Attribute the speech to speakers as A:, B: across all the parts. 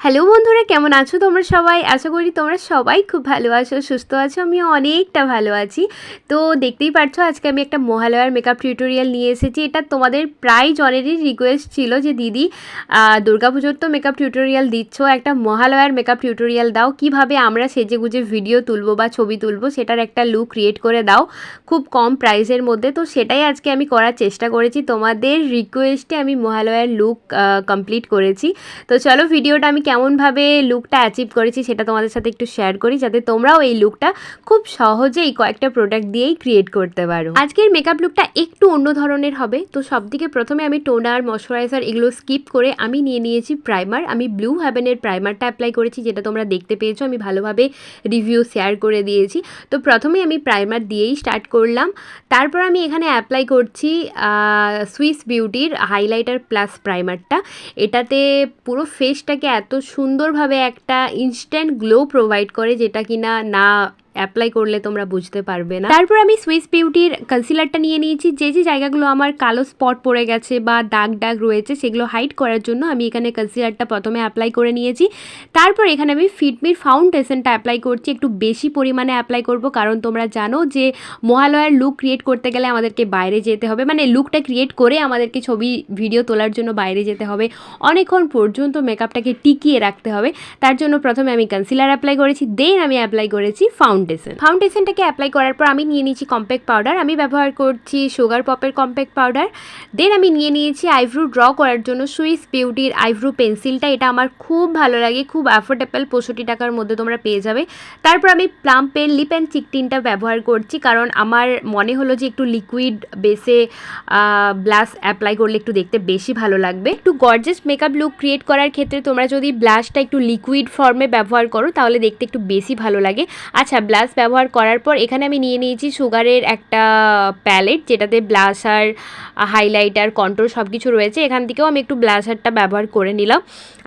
A: Hello বন্ধুরা, কেমন আছো তোমরা সবাই? আশা করি তোমরা সবাই খুব ভালো আছো, সুস্থ আছো। আমিও অনেকটা ভালো আছি। তো দেখতেই পাচ্ছ আজকে আমি একটা মহালয়ার মেকআপ টিউটোরিয়াল নিয়ে এসেছি। এটা তোমাদের প্রায় জনেরই রিকোয়েস্ট ছিল যে দিদি দুর্গাপুজোর তো মেকআপ টিউটোরিয়াল দিচ্ছ, একটা মহালয়ার মেকআপ টিউটোরিয়াল দাও, কিভাবে আমরা সেজেগুজে ভিডিও তুলবো বা ছবি তুলবো সেটার একটা লুক ক্রিয়েট করে দাও খুব কম প্রাইসের মধ্যে। তো সেটাই আজকে আমি করার চেষ্টা করেছি, তোমাদের রিকোয়েস্টে আমি মহালয়ার লুক কমপ্লিট করেছি। তো চলো ভিডিওটা আমি কেমনভাবে লুকটা অ্যাচিভ করেছি সেটা তোমাদের সাথে একটু শেয়ার করি, যাতে তোমরাও এই লুকটা খুব সহজেই কয়েকটা প্রোডাক্ট দিয়েই ক্রিয়েট করতে পারো। আজকের মেকআপ লুকটা একটু অন্য ধরনের হবে। তো সবথেকে প্রথমে আমি টোনার, ময়শ্চারাইজার এগুলো স্কিপ করে আমি নিয়ে নিয়েছি প্রাইমার। আমি ব্লু হেভেনের প্রাইমারটা অ্যাপ্লাই করেছি, যেটা তোমরা দেখতে পেয়েছো, আমি ভালোভাবে রিভিউ শেয়ার করে দিয়েছি। তো প্রথমে আমি প্রাইমার দিয়েই স্টার্ট করলাম। তারপর আমি এখানে অ্যাপ্লাই করছি সুইস বিউটির হাইলাইটার প্লাস প্রাইমারটা। এটাতে পুরো ফেসটাকে এত সুন্দরভাবে একটা ইনস্ট্যান্ট গ্লো প্রোভাইড করে, যেটা কিনা না অ্যাপ্লাই করলে তোমরা বুঝতে পারবে না। তারপর আমি সুইস বিউটির কনসিলারটা নিয়ে নিয়েছি। যে যে জায়গাগুলো আমার কালো স্পট পড়ে গেছে বা দাগ দাগ রয়েছে সেগুলো হাইড করার জন্য আমি এখানে কনসিলারটা প্রথমে অ্যাপ্লাই করে নিয়েছি। তারপর এখানে আমি ফিটমির ফাউন্ডেশনটা অ্যাপ্লাই করছি, একটু বেশি পরিমাণে অ্যাপ্লাই করব, কারণ তোমরা জানো যে মহালয়ার লুক ক্রিয়েট করতে গেলে আমাদেরকে বাইরে যেতে হবে, মানে লুকটা ক্রিয়েট করে আমাদেরকে ছবি ভিডিও তোলার জন্য বাইরে যেতে হবে, অনেকক্ষণ পর্যন্ত মেকআপটাকে টিকিয়ে রাখতে হবে। তার জন্য প্রথমে আমি কনসিলার অ্যাপ্লাই করেছি, দেন আমি অ্যাপ্লাই করেছি ফাউন্ডেশনটাকে অ্যাপ্লাই করার পর আমি নিয়ে নিয়েছি কম্প্যাক্ট পাউডার। আমি ব্যবহার করছি সুগার পপের কম্প্যাক্ট পাউডার। দেন আমি নিয়ে নিয়েছি আইব্রো ড্র করার জন্য সুইস বিউটির আইব্রো পেন্সিলটা। এটা আমার খুব ভালো লাগে, খুব অ্যাফোর্ডেবল, 65 টাকার মধ্যে তোমরা পেয়ে যাবে। তারপর আমি প্লাম্পের লিপ অ্যান্ড চিক টিনটা ব্যবহার করছি, কারণ আমার মনে হলো যে একটু লিকুইড বেসে ব্লাশ অ্যাপ্লাই করলে একটু দেখতে বেশি ভালো লাগবে। একটু গর্জিয়াস মেকআপ লুক ক্রিয়েট করার ক্ষেত্রে তোমরা যদি ব্লাশটা একটু লিকুইড ফর্মে ব্যবহার করো তাহলে দেখতে একটু বেশি ভালো লাগে। আচ্ছা, ব্লাশ ব্যবহার করার পর এখানে আমি নিয়ে নিয়েছি সুগারের একটা প্যালেট, যেটাতে ব্লাশার, হাইলাইটার, কন্ট্রোল সব কিছু রয়েছে। এখান থেকেও আমি একটু ব্লাশারটা ব্যবহার করে নিলাম,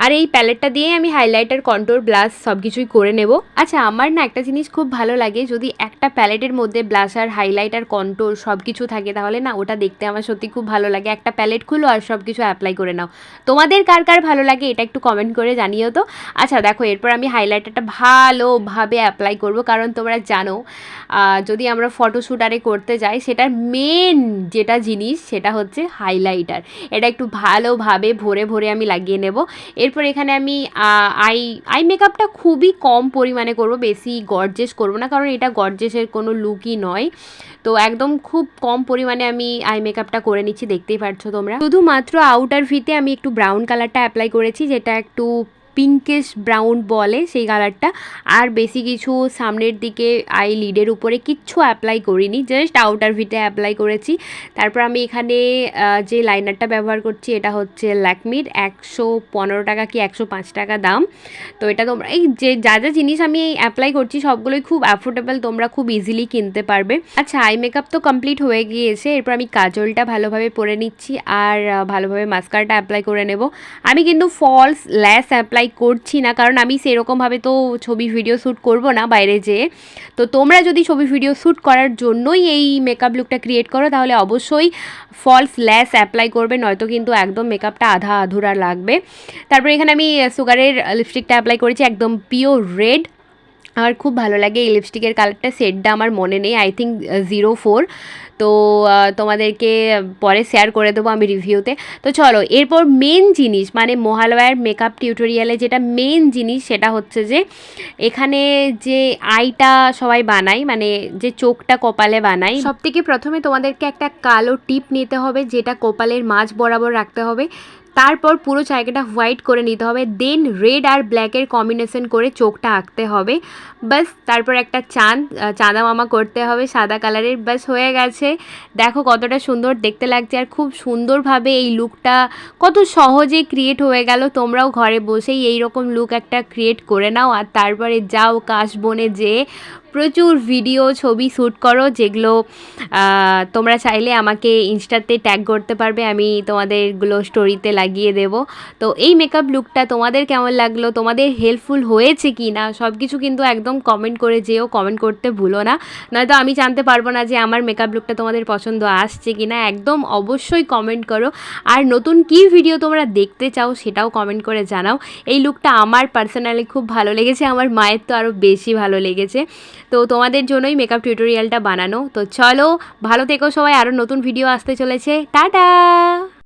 A: আর এই প্যালেটটা দিয়ে আমি হাইলাইটার, কন্ট্রোল, ব্লাশ সব কিছুই করে নেব। আচ্ছা, আমার না একটা জিনিস খুব ভালো লাগে, যদি একটা প্যালেটের মধ্যে ব্লাশার, হাইলাইটার, কন্ট্রোল সব কিছু থাকে তাহলে না ওটা দেখতে আমার সত্যি খুব ভালো লাগে। একটা প্যালেট খুলো আর সব কিছু অ্যাপ্লাই করে নাও। তোমাদের কার কার ভালো লাগে এটা একটু কমেন্ট করে জানিও তো। আচ্ছা দেখো, এরপর আমি হাইলাইটারটা ভালোভাবে অ্যাপ্লাই করব, কারণ তোমরা জানো যদি আমরা ফটোশ্যুট আরে করতে যাই সেটার মেন যেটা জিনিস সেটা হচ্ছে হাইলাইটার। এটা একটু ভালোভাবে ভরে ভরে আমি লাগিয়ে নেব। এরপর এখানে আমি আই মেকআপটা খুবই কম পরিমাণে করব, বেশি গর্জেস করব না, কারণ এটা গর্জেসের কোনো লুকই নয়। তো একদম খুব কম পরিমাণে আমি আই মেকআপটা করে নিচ্ছি, দেখতেই পাচ্ছ তোমরা। শুধুমাত্র আউটার ভিতে আমি একটু ব্রাউন কালারটা অ্যাপ্লাই করেছি, যেটা একটু পিঙ্কিশ ব্রাউন বলে সেই কালারটা, আর বেশি কিছু সামনের দিকে আই লিডের উপরে কিচ্ছু অ্যাপ্লাই করিনি, জাস্ট আউটার ভিটে অ্যাপ্লাই করেছি। তারপর আমি এখানে যে লাইনারটা ব্যবহার করছি এটা হচ্ছে ল্যাকমির, 115 টাকা কি 105 টাকা দাম। তো এটা তোমরা এই যে যা যা জিনিস আমি অ্যাপ্লাই করছি সবগুলোই খুব অ্যাফোর্ডেবল, তোমরা খুব ইজিলি কিনতে পারবে। আচ্ছা, আই মেকআপ তো কমপ্লিট হয়ে গিয়েছে। এরপর আমি কাজলটা ভালোভাবে পরে নিচ্ছি আর ভালোভাবে মাস্কারাটা অ্যাপ্লাই করে নেব। আমি কিন্তু ফলস ল্যাশ অ্যাপ্লাই করছি না, কারণ আমি সেরকমভাবে তো ছবি ভিডিও শ্যুট করব না বাইরে যেয়ে। তো তোমরা যদি ছবি ভিডিও শ্যুট করার জন্যই এই মেকআপ লুকটা ক্রিয়েট করো তাহলে অবশ্যই ফলস ল্যাশ অ্যাপ্লাই করবে, নয়তো কিন্তু একদম মেকআপটা আধা আধুরা লাগবে। তারপর এখানে আমি সুগারের লিপস্টিকটা অ্যাপ্লাই করেছি, একদম পিওর রেড। আমার খুব ভালো লাগে এই লিপস্টিকের কালারটা, শেডটা আমার মনে নেই, আই থিঙ্ক 04। তো তোমাদেরকে পরে শেয়ার করে দেবো আমি রিভিউতে। তো চলো এরপর মেন জিনিস, মানে মহালয়ার মেকআপ টিউটোরিয়ালে যেটা মেন জিনিস সেটা হচ্ছে যে এখানে যে আইটা সবাই বানাই, মানে যে চোখটা কপালে বানাই, সব থেকে প্রথমে তোমাদেরকে একটা কালো টিপ নিতে হবে, যেটা কপালের মাঝ বরাবর রাখতে হবে। তারপর পুরো জায়গাটা হোয়াইট করে নিতে হবে, দেন রেড আর ব্ল্যাকের কম্বিনেশন করে চোখটা আঁকতে হবে, বাস। তারপর একটা চাঁদা মামা করতে হবে সাদা কালারের, বাস হয়ে গেছে। দেখো কতটা সুন্দর দেখতে লাগছে, আর খুব সুন্দরভাবে এই লুকটা কত সহজে ক্রিয়েট হয়ে গেল। তোমরাও ঘরে বসেই এইরকম লুক একটা ক্রিয়েট করে নাও, আর তারপরে যাও কাশবনে যেয়ে প্রচুর ভিডিও ছবি শ্যুট করো, যেগুলো তোমরা চাইলে আমাকে ইনস্টাতে ট্যাগ করতে পারবে, আমি তোমাদেরগুলো স্টোরিতে লাগিয়ে দেবো। তো এই মেকআপ লুকটা তোমাদের কেমন লাগলো, তোমাদের হেল্পফুল হয়েছে কি না, সব কিছু কিন্তু একদম কমেন্ট করে যেও, কমেন্ট করতে ভুলো না, নয়তো আমি জানতে পারবো না যে আমার মেকআপ লুকটা তোমাদের পছন্দ আসছে কি না। একদম অবশ্যই কমেন্ট করো। আর নতুন কী ভিডিও তোমরা দেখতে চাও সেটাও কমেন্ট করে জানাও। এই লুকটা আমার পার্সোনালি খুব ভালো লেগেছে, আমার মায়ের তো আরও বেশি ভালো লেগেছে। তো তোমাদের জন্যই মেকআপ টিউটোরিয়ালটা বানানো। তো চলো, ভালো থেকো সবাই, আরও নতুন ভিডিও আসতে চলেছে। টাটা।